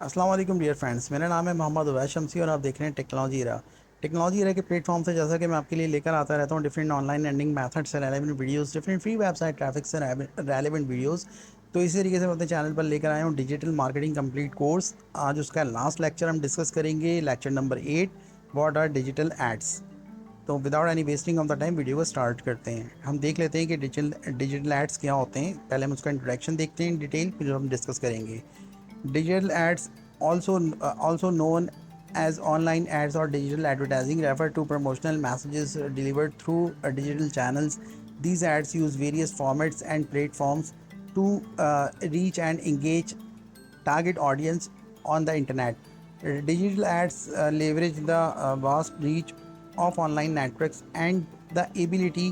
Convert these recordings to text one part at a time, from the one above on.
अस्सलाम वालेकुम dear friends, मेरा नाम है मोहम्मद उवैस शमसी और आप देख रहे हैं टेक्नोलॉजी एरा। टेक्नोलॉजी एरा के प्लेटफॉर्म से जैसा कि मैं आपके लिए लेकर आता रहता हूँ डिफरेंट ऑनलाइन लर्निंग मेथड से relevant videos, different free website traffic से रेलेवेंट वीडियोस। तो इसी तरीके से मैं अपने चैनल पर लेकर आया हूँ डिजिटल मार्केटिंग कंप्लीट कोर्स। आज उसका लास्ट लेक्चर हम डिस्कस करेंगे, lecture number 8, what are digital ads. तो without any wasting of the time video को स्टार्ट करते हैं। हम देख लेते हैं कि डिजिटल एड्स क्या होते हैं। पहले हम उसका इंट्रोडक्शन देखते हैं इन डिटेल, फिर हम डिस्कस करेंगे। Digital ads, also known as online ads or digital advertising, refer to promotional messages delivered through digital channels. These ads use various formats and platforms to reach and engage target audience on the internet. Digital ads leverage the vast reach of online networks and the ability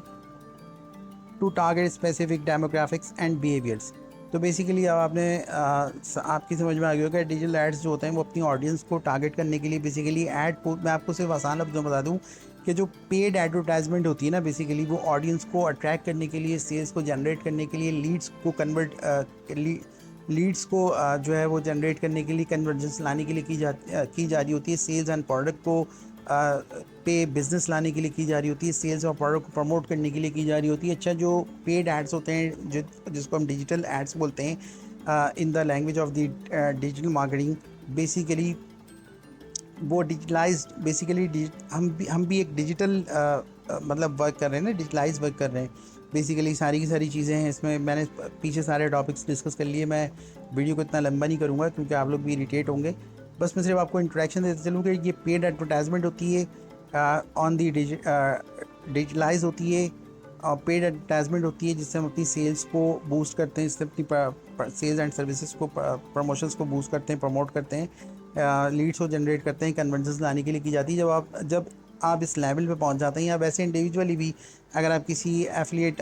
to target specific demographics and behaviours. तो basically अब आपने आपकी समझ में आ गया होगा digital ads जो होते हैं वो अपनी ऑडियंस को टारगेट करने के लिए बेसिकली मैं आपको सिर्फ आसान लफ्ज़ों में बता दूं कि जो पेड एडवर्टाइजमेंट होती है ना, बेसिकली वो ऑडियंस को अट्रैक्ट करने के लिए, सेल्स को जनरेट करने के लिए, लीड्स को जो है वो जनरेट करने के लिए, कन्वर्जेंस लाने के लिए की जा रही होती है। सेल्स एंड प्रोडक्ट को पे बिज़नेस लाने के लिए की जा रही होती है, सेल्स और प्रोडक्ट को प्रमोट करने के लिए की जा रही होती है। अच्छा, जो पेड एड्स होते हैं जिसको हम डिजिटल एड्स बोलते हैं in the language of the digital marketing, basically वो डिजिटलाइज्ड, बेसिकली हम भी एक डिजिटल मतलब वर्क कर रहे हैं ना, डिजिटलाइज वर्क कर रहे हैं। बेसिकली सारी की सारी चीज़ें हैं इसमें। मैंने पीछे सारे टॉपिक्स डिस्कस कर लिए। मैं वीडियो को इतना लंबा नहीं करूँगा क्योंकि आप लोग भी इरिटेट होंगे। बस मैं सिर्फ आपको इंट्रोडक्शन देते चलूँ कि ये पेड एडवर्टाइजमेंट होती है, ऑन दी डिजिटलाइज होती है, और पेड एडवर्टाइजमेंट होती है जिससे हम अपनी सेल्स को बूस्ट करते हैं, इससे अपनी सेल्स एंड सर्विसेज को, प्रमोशंस को बूस्ट करते हैं, प्रमोट करते हैं, लीड्स को जनरेट करते हैं, कन्वर्जेंस लाने के लिए की जाती है। जब आप इस लेवल पे पहुंच जाते हैं, या वैसे इंडिविजुअली भी अगर आप किसी एफिलिएट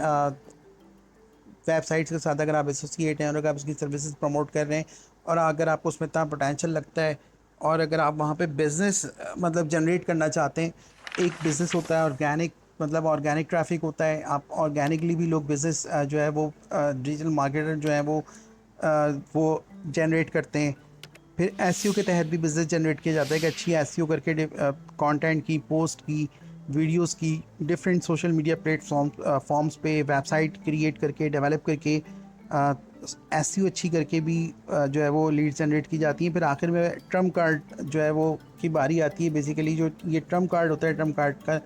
वेबसाइट्स के साथ अगर आप एसोसिएट हैं और अगर आप उसकी सर्विसेज प्रमोट कर रहे हैं और अगर आपको उसमें इतना पोटेंशियल लगता है और अगर आप वहाँ पे बिज़नेस मतलब जनरेट करना चाहते हैं। एक बिज़नेस होता है ऑर्गेनिक, मतलब ऑर्गेनिक ट्रैफिक होता है। आप ऑर्गेनिकली भी लोग बिज़नेस जो है वो डिजिटल मार्केटर जो है वो जनरेट करते हैं। फिर एसईओ के तहत भी बिज़नेस जनरेट किया जाता है कि अच्छी एसईओ करके कंटेंट की, पोस्ट की, वीडियोस की, डिफरेंट सोशल मीडिया फॉर्म्स पे वेबसाइट क्रिएट करके, डेवलप करके, एसईओ अच्छी करके भी जो है वो लीड जनरेट की जाती हैं। फिर आखिर में ट्रम्प कार्ड जो है वो की बारी आती है। बेसिकली जो ये ट्रम्प कार्ड होता है, ट्रम्प कार्ड का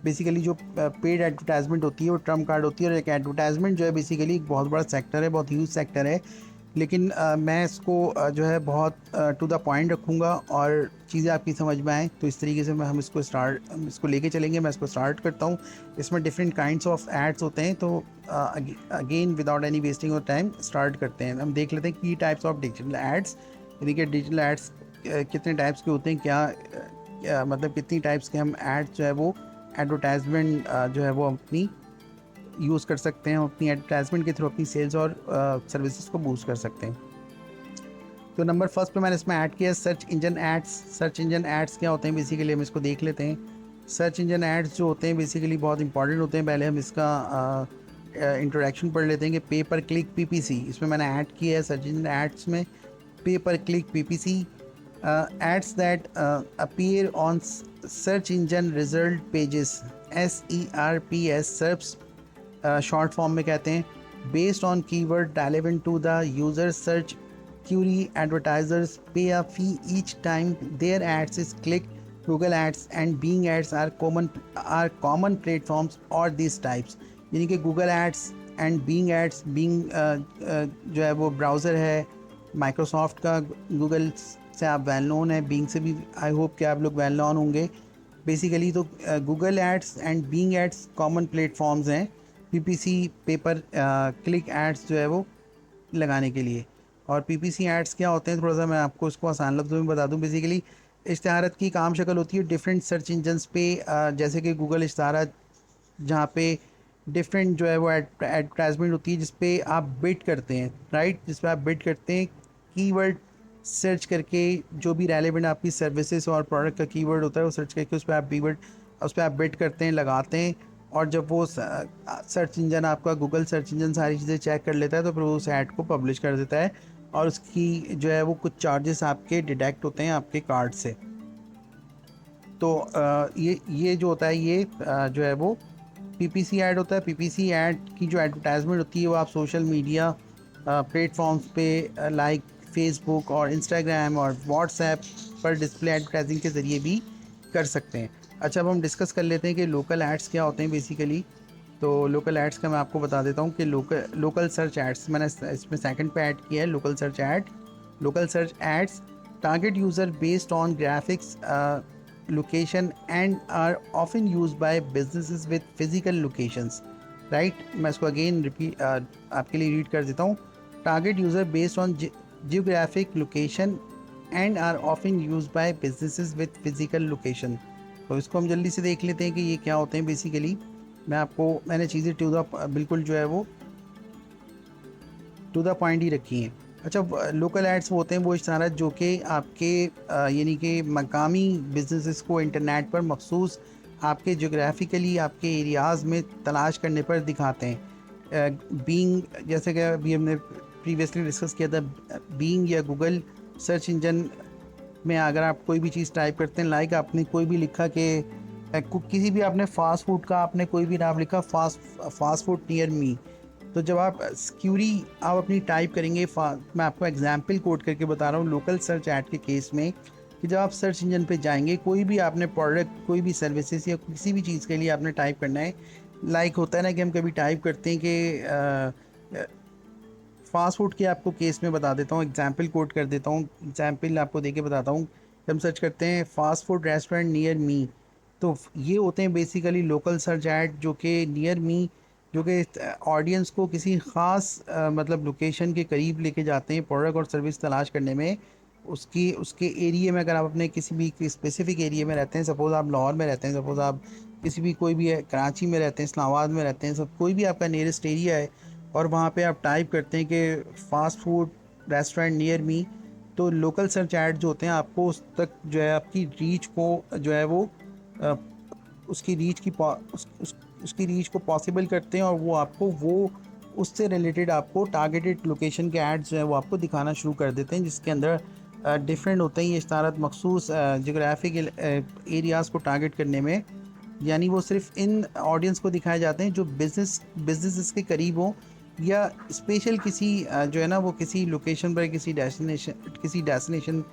बेसिकली जो पेड एडवर्टाइजमेंट होती है वो ट्रम्प कार्ड होती है। और एक एडवर्टाइजमेंट जो है बेसिकली एक बहुत बड़ा सेक्टर है, बहुत ह्यूज सेक्टर है। लेकिन मैं इसको जो है बहुत टू द पॉइंट रखूँगा और चीज़ें आपकी समझ में आएँ, तो इस तरीके से हम इसको लेके चलेंगे। मैं इसको स्टार्ट करता हूँ। इसमें डिफरेंट काइंड्स ऑफ एड्स होते हैं। तो again without any wasting of time start करते हैं। हम देख लेते हैं की टाइप्स ऑफ डिजिटल एड्स, यानी कि डिजिटल एड्स कितने टाइप्स के होते हैं, मतलब कितनी टाइप्स के हम एड्स जो है वो एडवर्टाइजमेंट जो है वो अपनी यूज़ कर सकते हैं, अपनी एडवर्टाइजमेंट के थ्रू अपनी सेल्स और सर्विसेज को बूस्ट कर सकते हैं। तो नंबर फर्स्ट पे मैंने इसमें ऐड किया search engine ads. Search engine ads क्या होते हैं बेसिकली हम इसको देख लेते हैं। सर्च इंजन एड्स जो होते हैं बेसिकली बहुत इंपॉर्टेंट होते हैं। पहले हम इसका इंट्रोडक्शन पढ़ लेते हैं कि पे पर क्लिक पीपीसी, इसमें मैंने ऐड किया है सर्च इंजन एड्स में pay per click PPC. Ads that appear on search engine result pages, SERPs, search short form में कहते हैं, based on keyword relevant to the user search query. Advertisers pay a fee each time their ads is clicked. Google ads and Bing ads are common platforms or these types, यानी कि Google ads and Bing ads, Bing जो है वो browser है Microsoft का, Google से आप well known है, Bing से भी आई होप कि आप लोग वेल नोन होंगे। बेसिकली तो Google ads and Bing ads common platforms हैं पीपीसी, पेपर क्लिक एड्स जो है वो लगाने के लिए। और पीपीसी एड्स क्या होते हैं, थोड़ा सा मैं आपको इसको आसान लफ्ज़ों में बता दूं। बेसिकली इश्तहारत की काम शक्ल होती है डिफरेंट सर्च इंजन्स पे, जैसे कि गूगल इश्तहारत, जहाँ पे डिफरेंट जो है वो एडवर्टाइजमेंट होती है जिस पे आप बिड करते हैं, राइट, जिस पे आप बिड करते हैं कीवर्ड सर्च करके, जो भी रेलेवेंट आपकी सर्विसेज और प्रोडक्ट का कीवर्ड होता है वो सर्च करके उस पर आप बिड करते हैं, लगाते हैं। और जब वो सर्च इंजन आपका गूगल सर्च इंजन सारी चीज़ें चेक कर लेता है तो फिर वो उस ऐड को पब्लिश कर देता है और उसकी जो है वो कुछ चार्जेस आपके डिडक्ट होते हैं आपके कार्ड से। तो ये जो होता है ये जो है वो पीपीसी ऐड होता है। पीपीसी ऐड की जो एडवर्टाइजमेंट होती है वो आप सोशल मीडिया प्लेटफॉर्म्स पे लाइक फेसबुक और इंस्टाग्राम और व्हाट्सएप पर डिस्प्ले एडवर्टाइजिंग के ज़रिए भी कर सकते हैं। अच्छा, अब हम डिस्कस कर लेते हैं कि लोकल एड्स क्या होते हैं बेसिकली। तो लोकल एड्स का मैं आपको बता देता हूँ कि लोकल सर्च एड्स मैंने इसमें सेकंड पे ऐड किया है। Local search ads target user based on graphics, location and are often used by businesses with physical locations, right? मैं इसको अगेन रिपीट आपके लिए रीड कर देता हूँ। target user based on geographic location and are often used by businesses with physical location। तो इसको हम जल्दी से देख लेते हैं कि ये क्या होते हैं बेसिकली। मैंने चीज़ें बिल्कुल जो है वो टू द पॉइंट ही रखी हैं। अच्छा, लोकल एड्स वो होते हैं वो इशारा जो कि आपके यानी कि मकामी बिजनेसेस को इंटरनेट पर मखसूस आपके जोग्राफिकली आपके एरियाज़ में तलाश करने पर दिखाते हैं। बीइंग, जैसे कि अभी हमने प्रीवियसली डिस्कस किया था, बीइंग या गूगल सर्च इंजन में अगर आप कोई भी चीज़ टाइप करते हैं, लाइक आपने कोई भी लिखा कि किसी भी आपने फास्ट फूड का आपने कोई भी नाम लिखा, फास्ट फूड नियर मी, तो जब आप क्यूरी आप अपनी टाइप करेंगे, मैं आपको एग्जाम्पल कोड करके बता रहा हूँ लोकल सर्च ऐड के केस में, कि जब आप सर्च इंजन पे जाएंगे कोई भी आपने प्रोडक्ट कोई भी सर्विसेज या किसी भी चीज़ के लिए आपने टाइप करना है, लाइक होता है ना कि हम कभी टाइप करते हैं कि फास्ट फूड के आपको केस में बता देता हूँ, एग्जाम्पल कोड कर देता हूँ, एग्जाम्पल आपको दे के बताता हूँ। हम सर्च करते हैं fast food restaurant near me, तो ये होते हैं बेसिकली लोकल सर्च ऐड जो कि नियर मी, जो कि ऑडियंस को किसी ख़ास मतलब लोकेशन के करीब लेके जाते हैं प्रोडक्ट और सर्विस तलाश करने में। उसके एरिया में अगर आप अपने किसी भी स्पेसिफिक एरिया में रहते हैं, सपोज़ आप लाहौर में रहते हैं, सपोज़ आप किसी भी कोई भी कराची में रहते हैं, इस्लामाबाद में रहते हैं, सब कोई भी आपका नियरेस्ट एरिया है और वहाँ पे आप टाइप करते हैं कि fast food restaurant near me, तो लोकल सर्च ऐड जो होते हैं आपको उस तक जो है आपकी रीच को जो है वो अ, उसकी रीच की उसकी रीच को पॉसिबल करते हैं और वो आपको वो उससे रिलेटेड आपको टारगेटेड लोकेशन के एड्स जो है वो आपको दिखाना शुरू कर देते हैं, जिसके अंदर डिफरेंट होते हैं ये इश्तारात मखसूस जोग्राफिक एरियाज़ को टारगेट करने में। यानी वो सिर्फ इन ऑडियंस को दिखाए जाते हैं जो बिजनेस के करीब हो या स्पेशल किसी जो है ना वो किसी लोकेशन पर किसी डेस्टिनेशन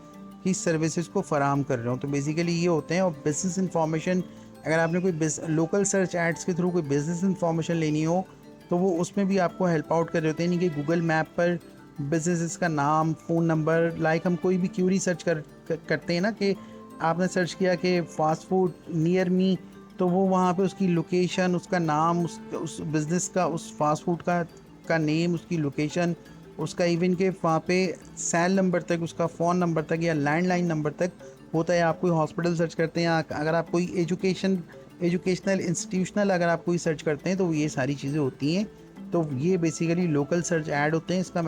की सर्विसेज को फराहम कर रहे हो। तो बेसिकली ये होते हैं। और बिजनेस इंफॉर्मेशन, अगर आपने कोई लोकल सर्च एड्स के थ्रू कोई बिजनेस इंफॉर्मेशन लेनी हो तो वो उसमें भी आपको हेल्प आउट कर रहे होते हैं। यानी कि गूगल मैप पर बिजनेस का नाम, फ़ोन नंबर, लाइक हम कोई भी क्यूरी सर्च करते हैं ना कि आपने सर्च किया कि फ़ास्ट फूड नियर मी, तो वो वहाँ पे उसकी लोकेशन, उसका नाम, उस बिज़नेस का, उस फास्ट फूड का नेम, उसकी लोकेशन, उसका इवन के वहाँ पे सेल नंबर तक, उसका फ़ोन नंबर तक या लैंडलाइन नंबर तक होता है। आप कोई हॉस्पिटल सर्च करते हैं या अगर आप कोई एजुकेशनल इंस्टीट्यूशनल अगर आप कोई सर्च करते हैं तो ये सारी चीज़ें होती हैं। तो ये बेसिकली लोकल सर्च ऐड होते हैं। इसका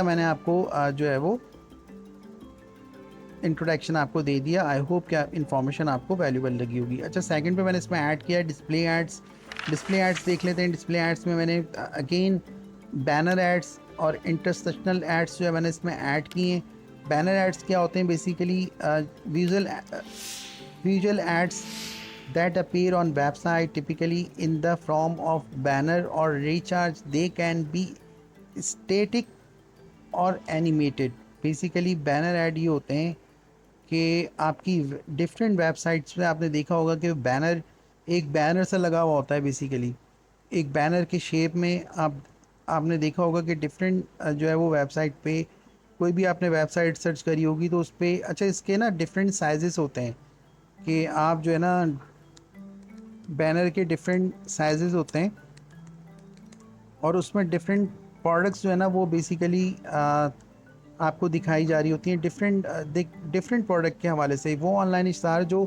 मैंने आपको जो है वो इंट्रोडक्शन आपको दे दिया। आई होप क्या इन्फॉर्मेशन आपको वैल्यूबल लगी होगी। अच्छा, सेकंड पे मैंने इसमें ऐड किया है डिस्प्ले एड्स। डिस्प्ले एड्स देख लेते हैं। डिस्प्ले एड्स में मैंने अगेन बैनर एड्स और इंटरसेक्शनल एड्स जो है मैंने इसमें ऐड किए हैं। बैनर एड्स क्या होते हैं basically visual aids that appear on website typically in the form of banner or recharge. They can be static और एनिमेटेड। बेसिकली बैनर ऐड ये होते हैं कि आपकी डिफरेंट वेबसाइट्स पे आपने देखा होगा कि बैनर एक बैनर सा लगा हुआ होता है। बेसिकली एक बैनर के शेप में आपने देखा होगा कि डिफरेंट जो है वो वेबसाइट पे कोई भी आपने वेबसाइट सर्च करी होगी तो उस पर अच्छा इसके ना डिफरेंट साइजेस होते हैं कि आप जो है ना बैनर के डिफरेंट साइजेस होते हैं और उसमें डिफरेंट प्रोडक्ट्स जो है ना वो बेसिकली आपको दिखाई जा रही होती हैं डिफरेंट प्रोडक्ट के हवाले से। वो ऑनलाइन इश्तहार जो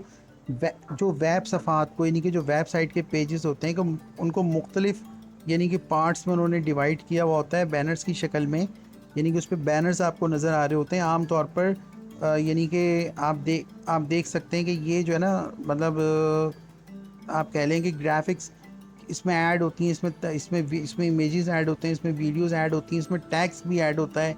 वेब सफ़ात को यानी कि जो वेबसाइट के पेजेस होते हैं कि उनको मुख्तलिफ यानी कि पार्ट्स में उन्होंने डिवाइड किया हुआ होता है बैनर्स की शक्ल में। यानी कि उस पर बैनर्स आपको नज़र आ रहे होते हैं आम तौर पर। यानी कि आप देख सकते हैं कि ये जो है ना मतलब आप कह लें कि ग्राफिक्स इसमें ऐड होती हैं, इसमें इमेजेस ऐड होते हैं, इसमें वीडियोस ऐड होती हैं, इसमें टैक्स भी ऐड होता है।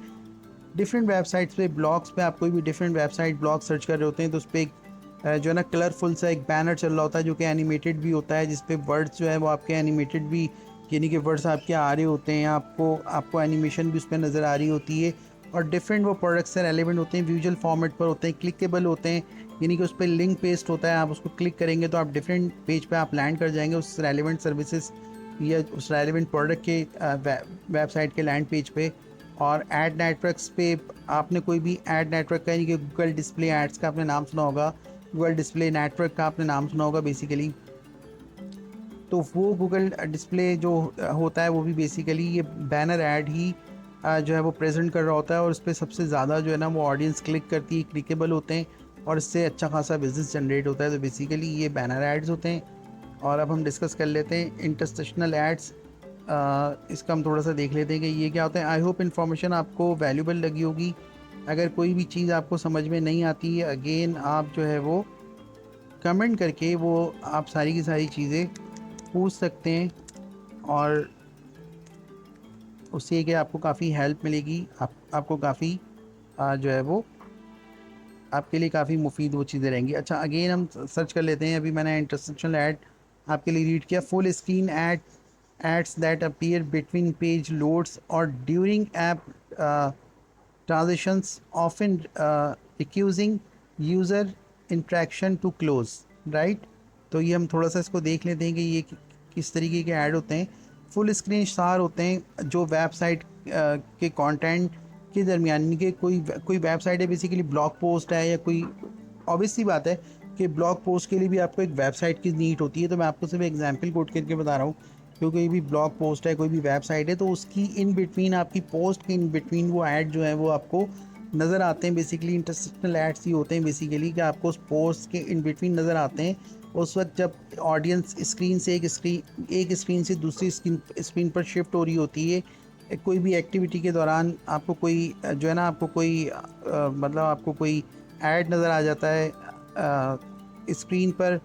डिफरेंट वेबसाइट्स पे, ब्लॉग्स पे, आप कोई भी डिफरेंट वेबसाइट ब्लॉग सर्च कर रहे होते हैं तो उस पर एक जो है ना कलरफुल सा एक बैनर चल रहा होता है जो कि एनिमेटेड भी होता है, जिसपे वर्ड्स जो है वो आपके एनिमेटेड भी, यानी कि वर्ड्स आपके आ रहे होते हैं, आपको एनिमेशन भी उस पर नज़र आ रही होती है। और डिफरेंट वो प्रोडक्ट्स से रेलिवेंट होते हैं, विजुअल फॉर्मेट पर होते हैं, क्लिकेबल होते हैं, यानी कि उस पर लिंक पेस्ट होता है, आप उसको क्लिक करेंगे तो आप डिफरेंट पेज पे आप लैंड कर जाएंगे उस रेलिवेंट सर्विसेज या उस रेलिवेंट प्रोडक्ट के वेबसाइट के लैंड पेज पे। और एड नेटवर्क्स पे आपने कोई भी एड नेटवर्क का, यानी कि गूगल डिस्प्ले एड्स का आपने नाम सुना होगा, गूगल डिस्प्ले नेटवर्क का आपने नाम सुना होगा बेसिकली। तो वो गूगल डिस्प्ले जो होता है वो भी बेसिकली ये बैनर ऐड ही जो है वो प्रेजेंट कर रहा होता है, और उस पर सबसे ज़्यादा जो है ना वो ऑडियंस क्लिक करती है, क्लिकेबल होते हैं, और इससे अच्छा खासा बिजनेस जनरेट होता है। तो बेसिकली ये बैनर एड्स होते हैं। और अब हम डिस्कस कर लेते हैं इंटरसेक्शनल एड्स। इसका हम थोड़ा सा देख लेते हैं कि ये क्या होता है। आई होप इन्फॉर्मेशन आपको वैल्यूबल लगी होगी। अगर कोई भी चीज़ आपको समझ में नहीं आती है, अगेन आप जो है वो कमेंट करके वो आप सारी की सारी चीज़ें पूछ सकते हैं, और उससे कि आपको काफ़ी हेल्प मिलेगी, आपको काफ़ी जो है वो आपके लिए काफ़ी मुफीद वो चीज़ें रहेंगी। अच्छा, अगेन हम सर्च कर लेते हैं। अभी मैंने इंटरसेक्शनल ऐड आपके लिए रीड किया। Full screen ads that appear between page loads और during app transitions often requiring user interaction to close, right. तो ये हम थोड़ा सा इसको देख लेते हैं कि ये किस तरीके के ऐड होते हैं। फुल स्क्रीन स्टार होते हैं जो वेबसाइट के कंटेंट के दरमियान के कोई वेबसाइट है, बेसिकली ब्लॉग पोस्ट है या कोई, ऑब्वियस सी बात है कि ब्लॉग पोस्ट के लिए भी आपको एक वेबसाइट की नीड होती है। तो मैं आपको सिर्फ एग्जांपल कोट करके बता रहा हूँ, क्योंकि कोई भी ब्लॉग पोस्ट है, कोई भी वेबसाइट है, तो उसकी इन बिटवीन, आपकी पोस्ट के इन बिटवीन वो ऐड जो है वो आपको नज़र आते हैं। बेसिकली इंटरसेक्शनल एड्स ही होते हैं बेसिकली, कि आपको उस पोस्ट के इन बिटवीन नज़र आते हैं उस वक्त जब ऑडियंस स्क्रीन से एक स्क्रीन से दूसरी स्क्रीन पर शिफ्ट हो रही होती है। कोई भी एक्टिविटी के दौरान आपको कोई जो है ना, आपको कोई मतलब आपको कोई ऐड नज़र आ जाता है स्क्रीन पर।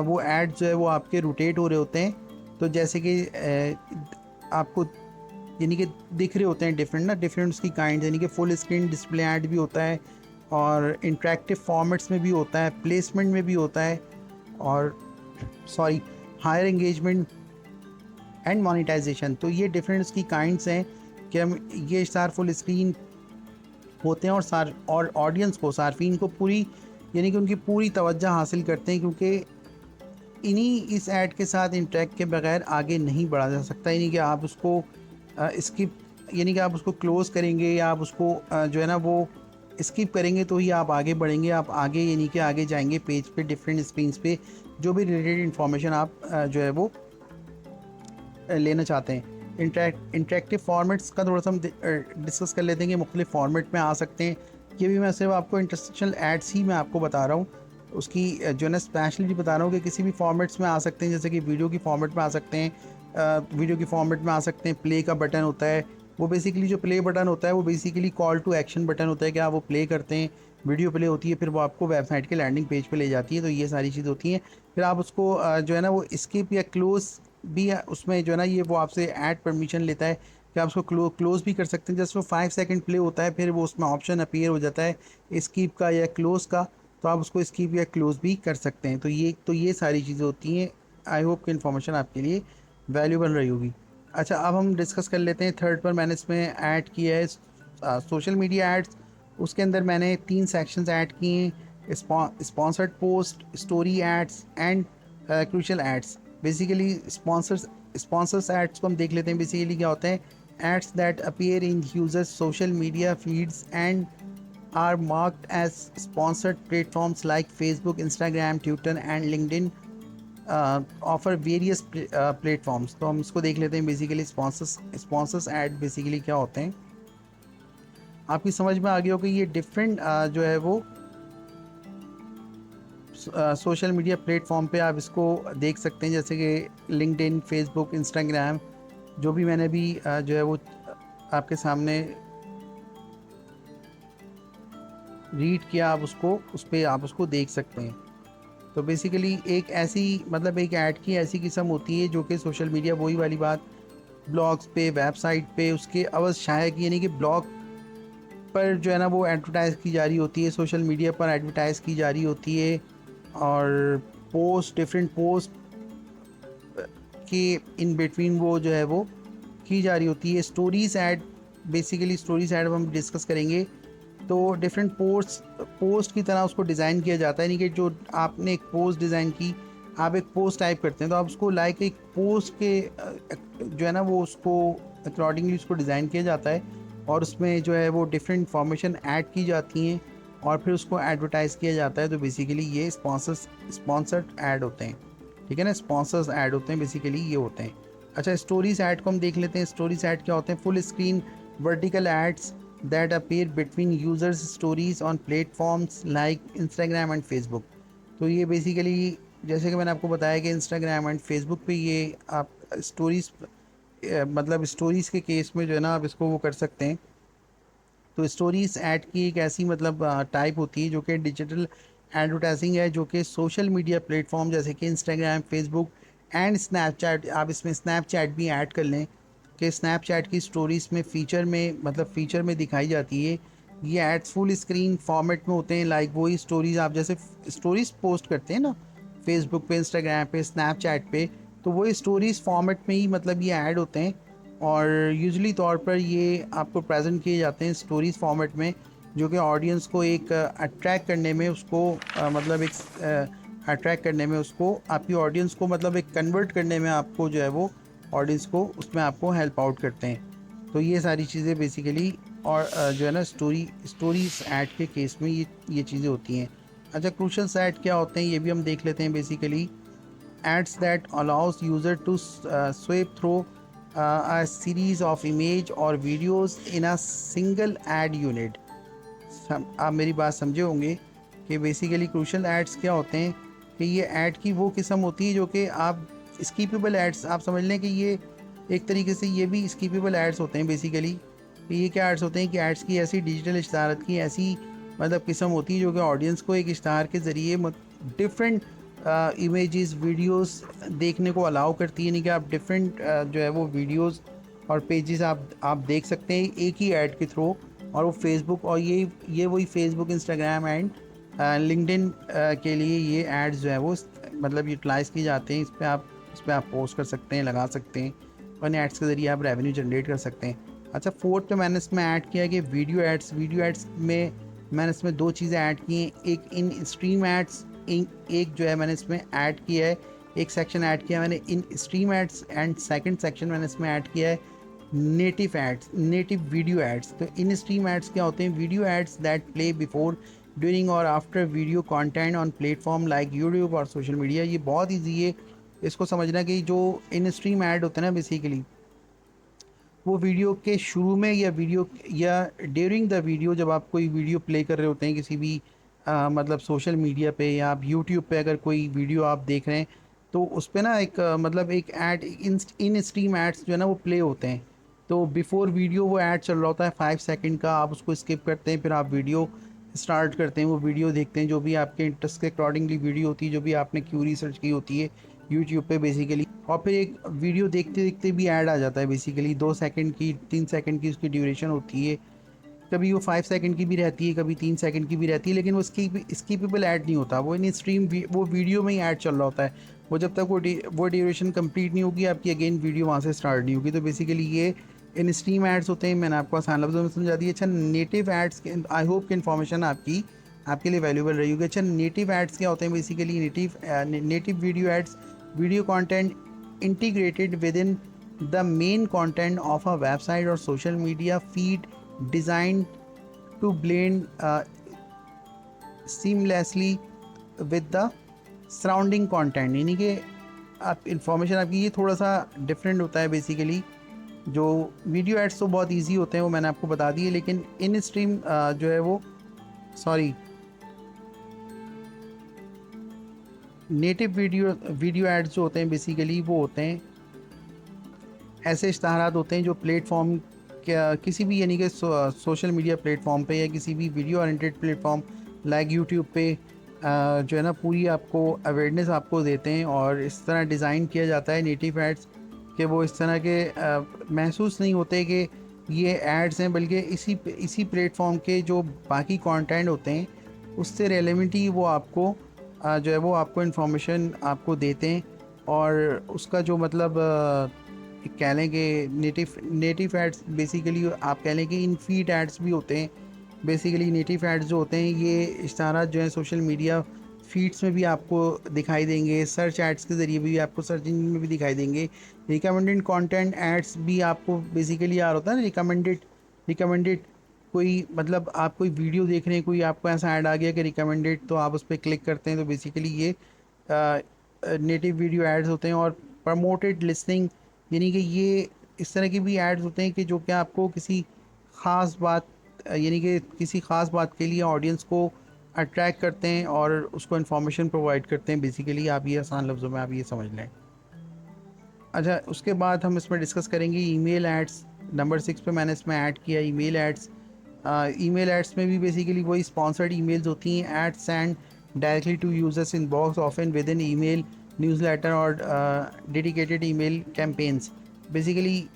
वो ऐड जो है वो आपके रोटेट हो रहे होते हैं। तो जैसे कि आपको यानी कि दिख रहे होते हैं डिफरेंट उसकी काइंड, यानी कि फुल स्क्रीन डिस्प्ले ऐड भी होता है, और इंटरेक्टिव फॉर्मेट्स में भी होता है, प्लेसमेंट में भी होता है, और हायर एंगेजमेंट एंड मोनेटाइजेशन। तो ये डिफरेंट उसकी काइंड्स हैं कि हम ये सार फुल स्क्रीन होते हैं, और ऑडियंस को, सार्फिन को पूरी, यानी कि उनकी पूरी तवज्जो हासिल करते हैं, क्योंकि इस ऐड के साथ इंटरेक्ट के बगैर आगे नहीं बढ़ा जा सकता। यानी कि आप उसको स्किप, यानी कि आप उसको क्लोज़ करेंगे या आप उसको जो है ना वो स्किप करेंगे तो ही आप आगे बढ़ेंगे, आप आगे यानी कि आगे जाएंगे पेज पे, डिफरेंट स्क्रीन्स पे जो भी रिलेटेड इन्फॉर्मेशन आप जो है वो लेना चाहते हैं। इंटरेक्टिव फॉर्मेट्स का थोड़ा सा हम डिस्कस कर लेते हैं कि मुख्तलिफ फॉर्मेट में आ सकते हैं। ये भी मैं सिर्फ आपको इंटरसेक्शनल एड्स ही मैं आपको बता रहा हूँ, उसकी जो है ना स्पेशलिटी बता रहा हूँ कि किसी भी फॉर्मेट्स में आ सकते हैं। जैसे कि वीडियो की फॉर्मेट में आ सकते हैं, वीडियो की फॉर्मेट में आ सकते हैं। प्ले का बटन होता है, वो बेसिकली जो प्ले बटन होता है वो basically call to action button होता है कि आप वो प्ले करते हैं, वीडियो प्ले होती है, फिर वो आपको वेबसाइट के लैंडिंग पेज पे ले जाती है। तो ये सारी चीज़ होती हैं। फिर आप उसको जो है ना वो स्किप या क्लोज भी उसमें जो है ना ये वो आपसे ऐड परमिशन लेता है कि आप उसको क्लोज़ भी कर सकते हैं। जस्ट वो 5 सेकंड प्ले होता है, फिर वो उसमें ऑप्शन अपीयर हो जाता है स्किप का या क्लोज़ का, तो आप उसको स्किप या क्लोज़ भी कर सकते हैं। तो ये सारी चीज़ें होती हैं। आई होप कि इन्फॉर्मेशन आपके लिए वैल्यूबल रही होगी। अच्छा, अब हम डिस्कस कर लेते हैं थर्ड पर मैंने इसमें ऐड किया है सोशल मीडिया एड्स। उसके अंदर मैंने 3 सेक्शंस ऐड किए हैं, sponsored post, story ads and crucial ads. Basically sponsors ads को हम देख लेते हैं। बेसिकली क्या होते हैं, ads that appear in users social media feeds and are marked as sponsored. Platforms like Facebook, Instagram, Twitter and LinkedIn offer various platforms. तो हम इसको देख लेते हैं। बेसिकली स्पॉन्सर्स ऐड बेसिकली क्या होते हैं, आपकी समझ में आ गया हो कि ये डिफरेंट जो है वो सोशल मीडिया प्लेटफॉर्म पे आप इसको देख सकते हैं, जैसे कि लिंक्डइन, फेसबुक, इंस्टाग्राम, जो भी मैंने भी जो है वो आपके सामने रीड किया, आप उसको उस पर आप उसको देख सकते हैं। तो बेसिकली एक ऐसी मतलब एक ऐड की ऐसी किस्म होती है जो कि सोशल मीडिया, वही वाली बात, ब्लॉग्स पे, वेबसाइट पे उसके अवज़ शाया की, यानी कि ब्लॉग पर जो है ना वो एडवर्टाइज़ की जा रही होती है, सोशल मीडिया पर एडवर्टाइज़ की जा रही होती है। और पोस्ट, डिफरेंट पोस्ट के इन बिटवीन वो जो है वो की जा रही होती है। Stories add, basically stories add हम डिस्कस करेंगे। तो डिफरेंट पोस्ट की तरह उसको डिज़ाइन किया जाता है, यानी कि जो आपने एक पोस्ट डिज़ाइन की, आप एक पोस्ट टाइप करते हैं तो आप उसको लाइक एक पोस्ट के जो है ना वो उसको अकॉर्डिंगली उसको डिज़ाइन किया जाता है, और उसमें जो है वो डिफरेंट इंफॉर्मेशन ऐड की जाती हैं और फिर उसको एडवर्टाइज़ किया जाता है। तो बेसिकली ये स्पॉन्सर्ड ऐड होते हैं, ठीक है ना, स्पॉन्सर्स ऐड होते हैं, बेसिकली ये होते हैं। अच्छा, स्टोरीज ऐड को हम देख लेते हैं। स्टोरीज ऐड क्या होते हैं? Full screen vertical ads that appear between users stories on platforms like Instagram and Facebook. तो ये बेसिकली जैसे कि मैंने आपको बताया कि इंस्टाग्राम एंड फेसबुक पे ये आप स्टोरीज मतलब स्टोरीज़ के केस में जो है ना आप इसको वो कर सकते हैं। तो स्टोरीज ऐड की एक ऐसी मतलब टाइप होती है जो कि डिजिटल एडवर्टाइजिंग है, जो कि सोशल मीडिया प्लेटफॉर्म जैसे कि इंस्टाग्राम, फेसबुक एंड स्नैपचैट, आप इसमें स्नैपचैट भी ऐड कर लें कि स्नैपचैट की स्टोरीज में फ़ीचर में मतलब फ़ीचर में दिखाई जाती है। ये एड्स फुल स्क्रीन फॉर्मेट में होते हैं, लाइक वही स्टोरीज आप जैसे स्टोरीज पोस्ट करते हैं ना फेसबुक पे, इंस्टाग्राम पे, स्नैपचैट पे, तो वही स्टोरीज फॉर्मेट में ही मतलब ये ऐड होते हैं। और यूजुअली तौर पर ये आपको प्रेजेंट किए जाते हैं स्टोरीज फॉर्मेट में, जो कि ऑडियंस को एक अट्रैक्ट करने में उसको मतलब एक अट्रैक्ट करने में उसको आपकी ऑडियंस को मतलब एक कन्वर्ट करने में आपको जो है वो ऑडियंस को उसमें आपको हेल्प आउट करते हैं। तो ये सारी चीज़ें बेसिकली और जो है ना स्टोरीज ऐड के केस में ये चीज़ें होती हैं। अच्छा, क्रूशल ऐड क्या होते हैं ये भी हम देख लेते हैं। Basically ads that allows user to swipe through a series of image or videos in a single ad unit। आप मेरी बात समझे होंगे कि बेसिकली क्रूशल एड्स क्या होते हैं कि ये ऐड की वो किस्म होती है जो कि आप स्कीपेबल एड्स आप समझ लें कि ये एक तरीके से ये भी स्कीपेबल एड्स होते हैं बेसिकली। ये क्या एड्स होते हैं कि एड्स की ऐसी डिजिटल इश्तहारत की ऐसी मतलब किस्म होती है जो कि ऑडियंस को एक इश्तहार के ज़रिए डिफरेंट इमेजेस, वीडियोस देखने को अलाउ करती है, यानी कि आप डिफरेंट जो है वो वीडियोस और पेजेस आप देख सकते हैं एक ही ऐड के थ्रू। और वो फेसबुक और ये वही फेसबुक, इंस्टाग्राम एंड लिंक्डइन के लिए ये एड्स जो है वो मतलब यूटिलाइज़ की जाते हैं। इस पे आप पोस्ट कर सकते हैं, लगा सकते हैं, और इन एड्स के ज़रिए आप रेवेन्यू जनरेट कर सकते हैं। अच्छा, फोर्थ पे मैंने इसमें ऐड किया कि वीडियो एड्स में मैंने इसमें दो चीज़ें ऐड की हैं। एक इन स्ट्रीम एड्स, एक जो है मैंने इसमें ऐड किया है, एक सेक्शन ऐड किया मैंने in stream ads, and second section मैंने इसमें ऐड किया है native ads, native video ads. तो इन स्ट्रीम एड्स क्या होते हैं? Video ads that play before, during और after video content on platform like YouTube और सोशल मीडिया। ये बहुत ईजी है इसको समझना कि जो इन स्ट्रीम ऐड होते हैं ना बेसिकली वो वीडियो के शुरू में या ड्यूरिंग द वीडियो, जब आप कोई वीडियो प्ले कर रहे होते हैं किसी भी मतलब सोशल मीडिया पे या आप यूट्यूब पे अगर कोई वीडियो आप देख रहे हैं तो उस पे ना एक मतलब एक ऐड इन स्ट्रीम एड्स जो है ना वो प्ले होते हैं। तो बिफोर वीडियो वो ऐड चल रहा होता है 5 सेकंड का, आप उसको स्किप करते हैं, फिर आप वीडियो स्टार्ट करते हैं, वो वीडियो देखते हैं जो भी आपके इंटरेस्ट के अकॉर्डिंगली वीडियो होती है, जो भी आपने क्यूरी सर्च की होती है यूट्यूब पे बेसिकली। और फिर एक वीडियो देखते देखते भी ऐड आ जाता है बेसिकली, 2 सेकंड की, 3 सेकंड की उसकी ड्यूरेशन होती है। कभी वो 5 सेकंड की भी रहती है, कभी 3 सेकंड की भी रहती है, लेकिन वो स्कीपेबल ऐड नहीं होता, वो इन स्ट्रीम वो वीडियो में ही ऐड चल रहा होता है। वो जब तक वो ड्यूरेशन कंप्लीट नहीं होगी आपकी, अगेन वीडियो वहाँ से स्टार्ट नहीं होगी। तो बेसिकली ये इन स्ट्रीम एड्स होते हैं। मैंने आपको आसान लफ्ज़ों में समझा दिया। अच्छा, नेटिव एड्स, आई होप कि इन्फॉर्मेशन आपके लिए वैल्यूबल रही होगी। अच्छा, नेटिव एड्स क्या होते हैं? Basically native video ads, video content integrated within the main content of a website or social media feed, designed to blend seamlessly with the surrounding content। यानी कि आप इंफॉर्मेशन आपकी ये थोड़ा सा डिफरेंट होता है बेसिकली। जो वीडियो एड्स तो बहुत इजी होते हैं, वो मैंने आपको बता दिए, लेकिन इन स्ट्रीम जो है वो सॉरी नेटिव वीडियो एड्स जो होते हैं बेसिकली वो होते हैं ऐसे इश्तहारात होते हैं जो प्लेटफॉर्म किसी भी यानी कि सोशल मीडिया प्लेटफॉर्म पे या किसी भी video oriented platform like YouTube पे जो है ना पूरी आपको अवेयरनेस आपको देते हैं, और इस तरह डिज़ाइन किया जाता है नेटिव एड्स कि वो इस तरह के महसूस नहीं होते कि ये एड्स हैं, बल्कि इसी प्लेटफॉर्म के जो बाकी कंटेंट होते हैं उससे रेलेवेंट ही वो आपको जो है वो आपको इन्फॉर्मेशन आपको देते हैं। और उसका जो मतलब कह लें कि नेटिव एड्स बेसिकली आप कह लें कि इन फीड एड्स भी होते हैं। बेसिकली नेटिव एड्स जो होते हैं ये इश्तारात जो है सोशल मीडिया फीड्स में भी आपको दिखाई देंगे, सर्च एड्स के ज़रिए भी आपको सर्च इंजन में भी दिखाई देंगे। रिकमेंडेड कंटेंट एड्स भी आपको बेसिकली यार होता है ना, रिकमेंडेड कोई मतलब आप कोई वीडियो देख रहे हैं, कोई आपको ऐसा ऐड आ गया कि रिकमेंडेड, तो आप उस पर क्लिक करते हैं, तो बेसिकली ये नेटिव वीडियो एड्स होते हैं। और प्रमोटेड लिसनिंग, यानी कि ये इस तरह के भी एड्स होते हैं कि जो कि आपको किसी ख़ास बात यानी कि किसी ख़ास बात के लिए ऑडियंस को अट्रैक्ट करते हैं और उसको इन्फॉर्मेशन प्रोवाइड करते हैं। बेसिकली आप ये आसान लफ्ज़ों में आप ये समझ लें। अच्छा, उसके बाद हम इसमें डिस्कस करेंगे ईमेल एड्स। नंबर 6 पे मैंने इसमें ऐड किया ईमेल एड्स। ईमेल एड्स में भी बेसिकली वही स्पॉन्सर्ड ईमेल्स होती हैं। Ads send directly to users inbox often with in email newsletter और dedicated email campaigns. Basically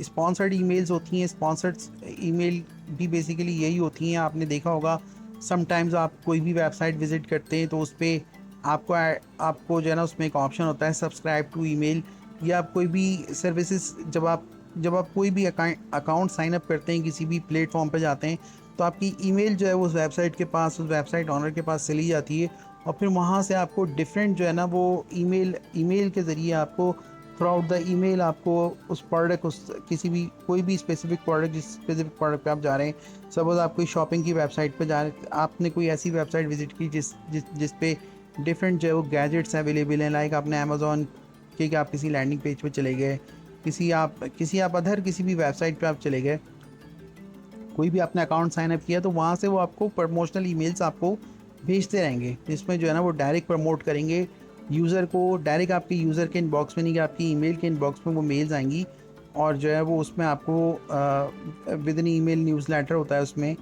sponsored emails होती हैं। स्पॉन्सर्ड ईमेल भी बेसिकली यही होती हैं। आपने देखा होगा समटाइम्स आप कोई भी वेबसाइट विज़िट करते हैं तो उस पर आपको जो है ना उसमें एक ऑप्शन होता है सब्सक्राइब टू ईमेल, या आप कोई भी सर्विसेज जब आप कोई भी अकाउंट साइन अप करते हैं, किसी भी प्लेटफॉर्म पर जाते हैं, तो आपकी ईमेल जो है वो उस वेबसाइट के पास, उस वेबसाइट ऑनर के पास चली जाती है। और फिर वहाँ से आपको डिफरेंट जो है ना वो ईमेल के ज़रिए आपको थ्रू आउट द ईमेल आपको उस प्रोडक्ट, उस किसी भी कोई भी स्पेसिफिक प्रोडक्ट, जिस स्पेसिफिक प्रोडक्ट पे आप जा रहे हैं, सपोज आप कोई शॉपिंग की वेबसाइट पे जा रहे हैं, आपने कोई ऐसी वेबसाइट विजिट की जिस पे डिफरेंट जो है वो गैजेट्स अवेलेबल हैं, लाइक आपने अमेज़ॉन के आप किसी लैंडिंग पेज पे चले गए, किसी भी वेबसाइट पे आप चले गए, कोई भी आपने अकाउंट साइन अप किया, तो वहाँ से वो आपको प्रमोशनल ईमेल्स आपको भेजते रहेंगे, जिसमें जो है ना वो डायरेक्ट प्रमोट करेंगे यूज़र को, डायरेक्ट आपके यूज़र के इनबॉक्स में, नहीं कि आपकी ईमेल के इनबॉक्स में वो मेल्स आएंगी। और जो है वो उसमें आपको विद इन ईमेल न्यूज़लेटर होता है। उसमें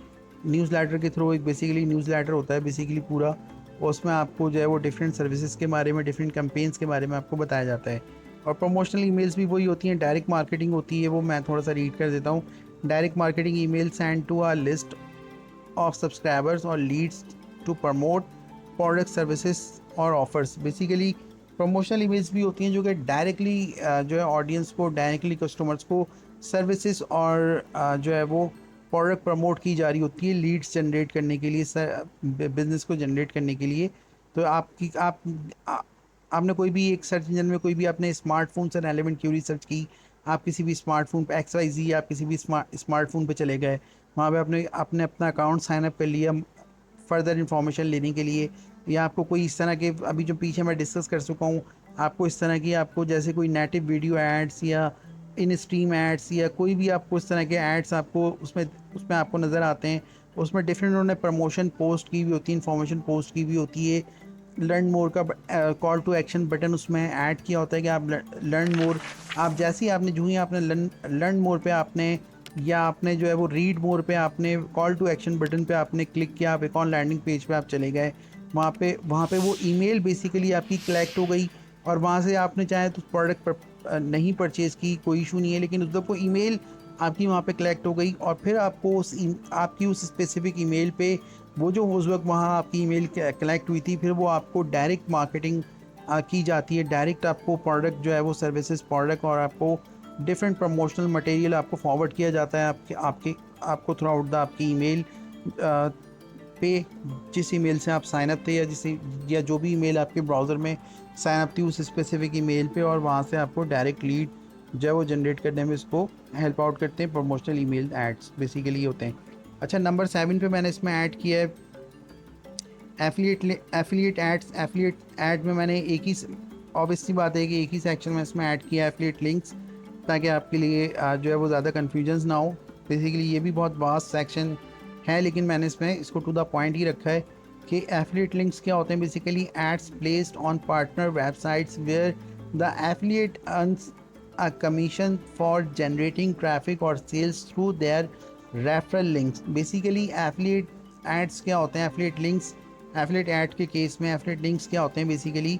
न्यूज़लेटर के थ्रू एक बेसिकली न्यूज़लेटर होता है बेसिकली पूरा, उसमें आपको जो है वो डिफरेंट सर्विसेज के बारे में, डिफरेंट कैंपेन्स के बारे में आपको बताया जाता है। और प्रमोशनल ईमेल्स भी वही होती हैं। डायरेक्ट मार्केटिंग होती है, वो मैं थोड़ा सा रीड कर देता हूँ। Direct marketing email send to our list of subscribers or leads to promote product services और ऑफर्स। बेसिकली प्रमोशनल ईमेल्स भी होती हैं जो कि डायरेक्टली जो है ऑडियंस को, डायरेक्टली कस्टमर्स को सर्विसेज और जो है वो प्रोडक्ट प्रमोट की जा रही होती है लीड्स जनरेट करने के लिए, बिजनेस को जनरेट करने के लिए। तो आपने कोई भी एक सर्च इंजन में कोई भी आपने स्मार्टफोन से रेलेवेंट क्यूरी सर्च की, आप किसी भी स्मार्टफोन पे XYZ, आप किसी भी स्मार्टफोन पे चले गए, वहाँ पे आपने आपने अपना अकाउंट साइन अप कर लिया फर्दर इन्फॉर्मेशन लेने के लिए, या आपको कोई इस तरह के, अभी जो पीछे मैं डिस्कस कर चुका हूँ, आपको इस तरह की, आपको जैसे कोई नेटिव वीडियो एड्स या इन स्ट्रीम एड्स या कोई भी आपको इस तरह के एड्स आपको उसमें आपको नज़र आते हैं, उसमें डिफरेंट उन्होंने प्रमोशन पोस्ट की भी होती है, इन्फॉर्मेशन पोस्ट की भी होती है। लर्न मोर का कॉल टू एक्शन बटन उसमें ऐड किया होता है कि आप लर्न मोर, आप जैसे ही आपने जो ही आपने लर्न मोर पे आपने, या आपने जो है वो रीड मोर पे आपने कॉल टू एक्शन बटन पे आपने क्लिक किया, आप एक और लैंडिंग पेज पे आप चले गए, वहाँ पे वो ईमेल बेसिकली आपकी कलेक्ट हो गई, और वहाँ से आपने चाहे तो प्रोडक्ट पर नहीं परचेज़ की, कोई इशू नहीं है, लेकिन उस वो ईमेल आपकी वहाँ पे कलेक्ट हो गई, और फिर आपको आपकी उस स्पेसिफिक ईमेल पे वो जो उस वक्त वहाँ आपकी ईमेल कलेक्ट हुई थी, फिर वो आपको डायरेक्ट मार्केटिंग की जाती है। डायरेक्ट आपको प्रोडक्ट जो है वो सर्विसेज प्रोडक्ट, और आपको डिफरेंट प्रमोशनल मटेरियल आपको फॉरवर्ड किया जाता है आपको थ्रू आउट द आपकी ईमेल पे, जिस ईमेल से आप साइन अप थे, या जो भी ईमेल आपके ब्राउज़र में साइन अप थी उस स्पेसिफिक ईमेल पे, और वहाँ से आपको डायरेक्ट लीड जो है वो जनरेट करने में इसको हेल्प आउट करते हैं प्रमोशनल ईमेल एड्स बेसिकली होते हैं। अच्छा, नंबर 7 पे मैंने इसमें ऐड किया है एफिलिएट एड्स। एफिलिएट ऐड में मैंने एक ही, ऑब्वियसली बात है कि एक ही सेक्शन में इसमें ऐड किया है एफिलिएट लिंक्स, ताकि आपके लिए जो है वो ज़्यादा कन्फ्यूजन्स ना हो। बेसिकली ये भी बहुत वास्ट सेक्शन है, लेकिन मैंने इसमें इसको टू द पॉइंट ही रखा है कि एफिलिएट लिंक्स क्या होते हैं। Basically ads placed on partner websites where the affiliate earns a commission for generating traffic or sales through their referral links। Basically affiliate ads क्या होते हैं, एफिलिएट लिंक्स एफिलिएट ऐड के केस में affiliate links क्या होते हैं basically,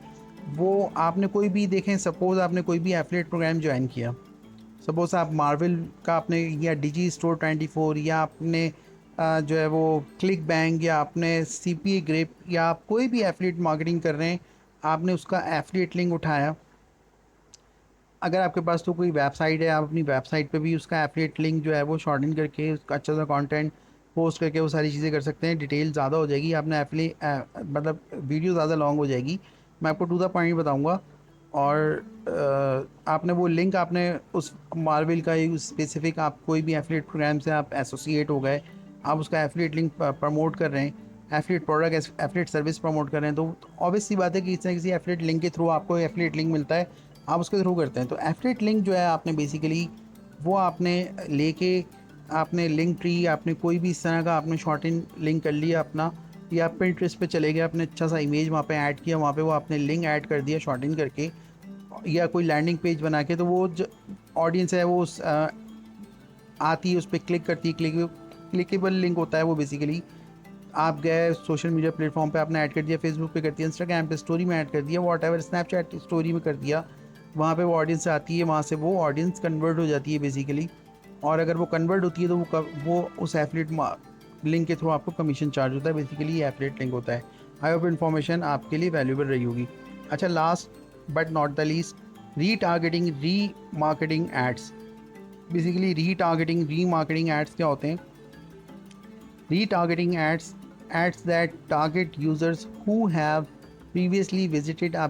वो आपने कोई भी देखें, सपोज़ आपने कोई भी एफिलिएट प्रोग्राम ज्वाइन किया, सपोज़ आप मार्वल का आपने, या डिजी स्टोर 24, या आपने जो है वो क्लिक बैंक, या आपने सीपीए ग्रिप, या आप कोई भी एफिलिएट मार्केटिंग कर रहे हैं, आपने उसका एफिलिएट लिंक उठाया। अगर आपके पास तो कोई वेबसाइट है, आप अपनी वेबसाइट पे भी उसका एफिलिएट लिंक जो है वो शॉर्टन करके उसका अच्छा सा कंटेंट पोस्ट करके वो सारी चीज़ें कर सकते हैं। डिटेल ज़्यादा हो जाएगी, आपने मतलब वीडियो ज़्यादा लॉन्ग हो जाएगी, मैं आपको टू द पॉइंट बताऊंगा। और आपने वो लिंक, आपने उस मार्वल का ही स्पेसिफिक, आप कोई भी एफिलिएट प्रोग्राम से आप एसोसिएट हो गए, आप उसका एफिलिएट लिंक प्रमोट कर रहे हैं, affiliate product, affiliate service promote कर रहे हैं, तो ऑब्वियस सी बात है कि किसी ना किसी एफिलिएट लिंक के थ्रू आपको एफिलिएट लिंक मिलता है, आप उसके थ्रू करते हैं। तो एफिलिएट लिंक जो है आपने बेसिकली वो आपने लेके, आपने लिंक ट्री, आपने कोई भी इस तरह का आपने शॉर्ट इन लिंक कर लिया अपना, या आप पिंटरेस्ट पे चले गए, आपने अच्छा सा इमेज वहाँ पे ऐड किया, वहाँ पे वो आपने लिंक ऐड कर दिया शॉर्ट इन करके, या कोई लैंडिंग पेज बना के, तो वो जो ऑडियंस है वो आती है, उस पर क्लिक करती है, क्लिकेबल लिंक होता है वो बेसिकली। आप गए सोशल मीडिया प्लेटफॉर्म पे, आपने ऐड कर दिया, फेसबुक पे कर दिया, इंस्टाग्राम पे स्टोरी में ऐड कर दिया, वॉट एवर, स्नैपचैट स्टोरी में कर दिया, वहाँ पे वो ऑडियंस आती है, वहाँ से वो ऑडियंस कन्वर्ट हो जाती है बेसिकली। और अगर वो कन्वर्ट होती है तो वो उस एफिलिएट लिंक के थ्रू आपको कमीशन चार्ज होता है, बेसिकली ये एफिलिएट लिंक होता है। आई होप इन्फॉर्मेशन आपके लिए वैल्यूबल रही होगी। अच्छा, last but not the least, री मार्केटिंग एड्स। बेसिकली री मार्केटिंग एड्स क्या होते हैं? Retargeting ads that target users who have previously visited a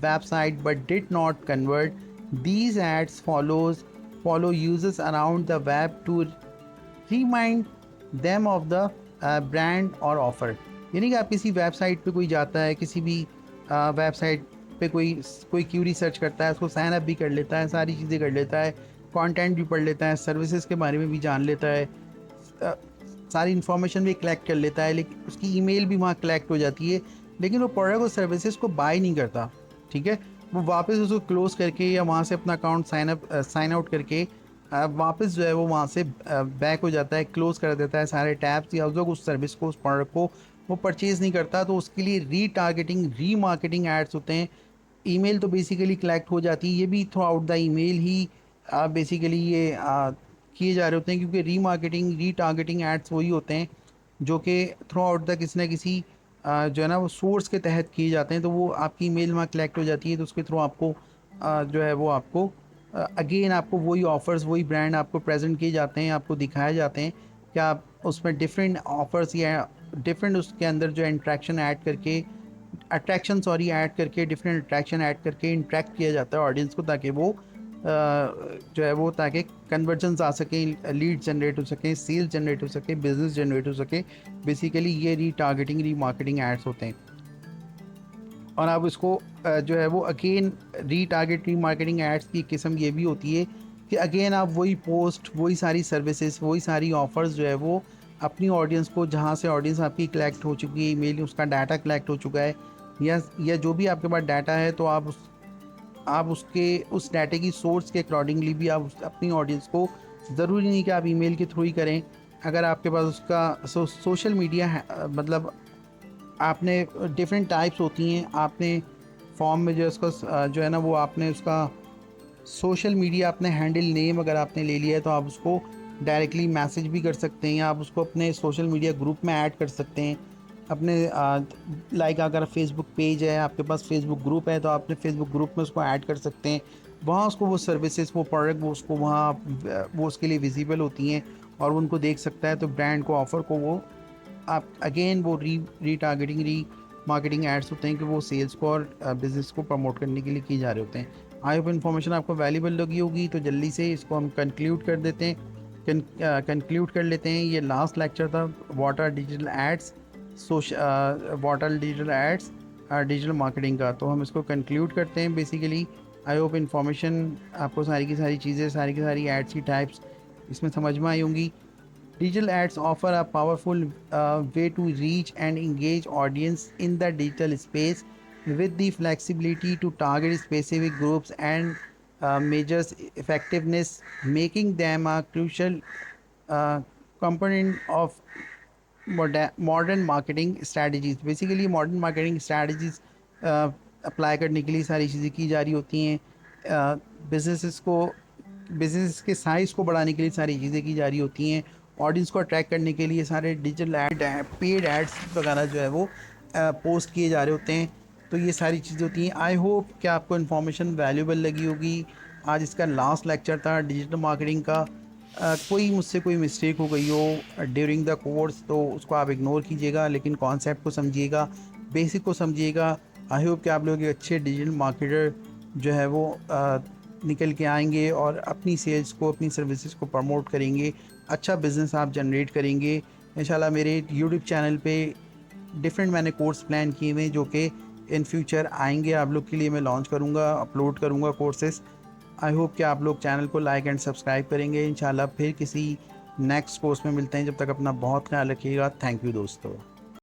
website but did not convert. These ads follow users around the web to remind them of the brand or offer. यानी कि आप किसी website पे कोई जाता है, किसी भी वेबसाइट पे कोई क्यूरी सर्च करता है, उसको साइन अप भी कर लेता है, सारी चीज़ें कर लेता है, कंटेंट भी पढ़ लेता है, सर्विसेज के बारे में भी जान लेता है, सारी इन्फॉर्मेशन भी कलेक्ट कर लेता है, लेकिन उसकी ईमेल भी वहाँ कलेक्ट हो जाती है, लेकिन वो प्रोडक्ट और सर्विसेज को बाय नहीं करता। ठीक है, वो वापस उसको क्लोज करके या वहाँ से अपना अकाउंट साइन आउट करके वापस जो है वो वहाँ से बैक हो जाता है, क्लोज कर देता है सारे टैब्स, या उस सर्विस को, उस प्रोडक्ट को वो परचेज़ नहीं करता। तो उसके लिए री मार्केटिंग एड्स होते हैं। ईमेल तो बेसिकली कलेक्ट हो जाती है, ये भी through out the email he basically ये किए जा रहे होते हैं, क्योंकि री टारगेटिंग एड्स वही होते हैं जो कि थ्रू आउट द किसी ना किसी जो है ना वो सोर्स के तहत किए जाते हैं। तो वो आपकी ईमेल वहाँ कलेक्ट हो जाती है, तो उसके थ्रू आपको जो है वो आपको अगेन आपको वही ऑफ़र्स, वही ब्रांड आपको प्रेजेंट किए जाते हैं, आपको दिखाए जाते हैं कि आप उसमें डिफरेंट ऑफ़र्स या डिफरेंट उसके अंदर जो इंट्रैक्शन ऐड करके, अट्रैक्शन सॉरी ऐड करके, डिफरेंट अट्रैक्शन ऐड करके इंट्रैक्ट किया जाता है ऑडियंस को, ताकि वो जो है वो, ताकि कन्वर्जन्स आ सकें, लीड जनरेट हो सकें, सेल जनरेट हो सके, बिजनेस जनरेट हो सके। बेसिकली ये री मार्केटिंग एड्स होते हैं। और आप इसको जो है वो अगेन री मार्केटिंग एड्स की किस्म ये भी होती है कि अगेन आप वही पोस्ट, वही सारी सर्विसेज, वही सारी ऑफ़र्स जो है वो अपनी ऑडियंस को, जहाँ से ऑडियंस आपकी कलेक्ट हो चुकी है, ईमेल उसका डाटा कलेक्ट हो चुका है, या जो भी आपके पास डाटा है, तो आप उसके उस डाटे की सोर्स के अकॉर्डिंगली भी आप अपनी ऑडियंस को, ज़रूरी नहीं कि आप ईमेल के थ्रू ही करें। अगर आपके पास उसका सोशल मीडिया है, मतलब आपने डिफरेंट टाइप्स होती हैं, आपने फॉर्म में जो है उसका जो है ना वो आपने उसका सोशल मीडिया, अपने हैंडल नेम अगर आपने ले लिया है, तो आप उसको डायरेक्टली मैसेज भी कर सकते हैं, या आप उसको अपने सोशल मीडिया ग्रुप में ऐड कर सकते हैं। अपने लाइक अगर फेसबुक पेज है आपके पास, फेसबुक ग्रुप है, तो आप अपने फेसबुक ग्रुप में उसको ऐड कर सकते हैं। वहाँ उसको वो सर्विसेज, वो प्रोडक्ट, वो उसको वहाँ वो उसके लिए विजिबल होती हैं, और वो उनको देख सकता है। तो ब्रांड को, ऑफ़र को वो आप अगेन वो री मार्केटिंग एड्स होते हैं कि वो सेल्स को और बिज़नेस को प्रमोट करने के लिए किए जा रहे होते हैं। आई होप इन्फॉर्मेशन आपको वैल्यूबल लगी होगी, तो जल्दी से इसको हम कंक्लूड कर देते हैं, कंक्लूड कर लेते हैं। ये लास्ट लेक्चर था what are digital ads, what are digital ads, digital marketing का। तो हम इसको कंक्लूड करते हैं बेसिकली। आई होप इन्फॉर्मेशन आपको सारी की सारी चीज़ें, सारी की सारी एड्स की टाइप्स इसमें समझ में आई होंगी। Digital ads offer a powerful way to reach and engage audience in the digital space with the flexibility to target specific groups and measures effectiveness, making them a crucial uh, component of modern marketing strategies, basically modern marketing strategies apply करने के लिए सारी चीज़ें की जा रही होती हैं। बिजनेसेस को, बिजनेस के साइज़ को बढ़ाने के लिए सारी चीज़ें की जा रही होती हैं। ऑडियंस को अट्रैक्ट करने के लिए सारे डिजिटल एड, पेड एड्स वगैरह जो है वो पोस्ट किए जा रहे होते हैं। तो ये सारी चीज़ें होती हैं। आई होप कि आपको इन्फॉर्मेशन वैल्यूएबल लगी होगी। आज इसका लास्ट लेक्चर था डिजिटल मार्केटिंग का। कोई मुझसे कोई मिस्टेक हो गई हो ड्यूरिंग द कोर्स तो उसको आप इग्नोर कीजिएगा, लेकिन कॉन्सेप्ट को समझिएगा, बेसिक को समझिएगा। आई होप कि आप लोग एक अच्छे डिजिटल मार्केटर जो है वो निकल के आएंगे और अपनी सेल्स को, अपनी सर्विसेज को प्रमोट करेंगे, अच्छा बिजनेस आप जनरेट करेंगे इंशाल्लाह। मेरे यूट्यूब चैनल पे डिफरेंट मैंने कोर्स प्लान किए हुए हैं जो कि इन फ्यूचर आएंगे, आप लोग के लिए मैं लॉन्च करूँगा, अपलोड करूँगा कोर्सेज। आई होप कि आप लोग चैनल को लाइक एंड सब्सक्राइब करेंगे। इंशाल्लाह फिर किसी नेक्स्ट कोर्स में मिलते हैं। जब तक अपना बहुत ख्याल रखिएगा। थैंक यू दोस्तों।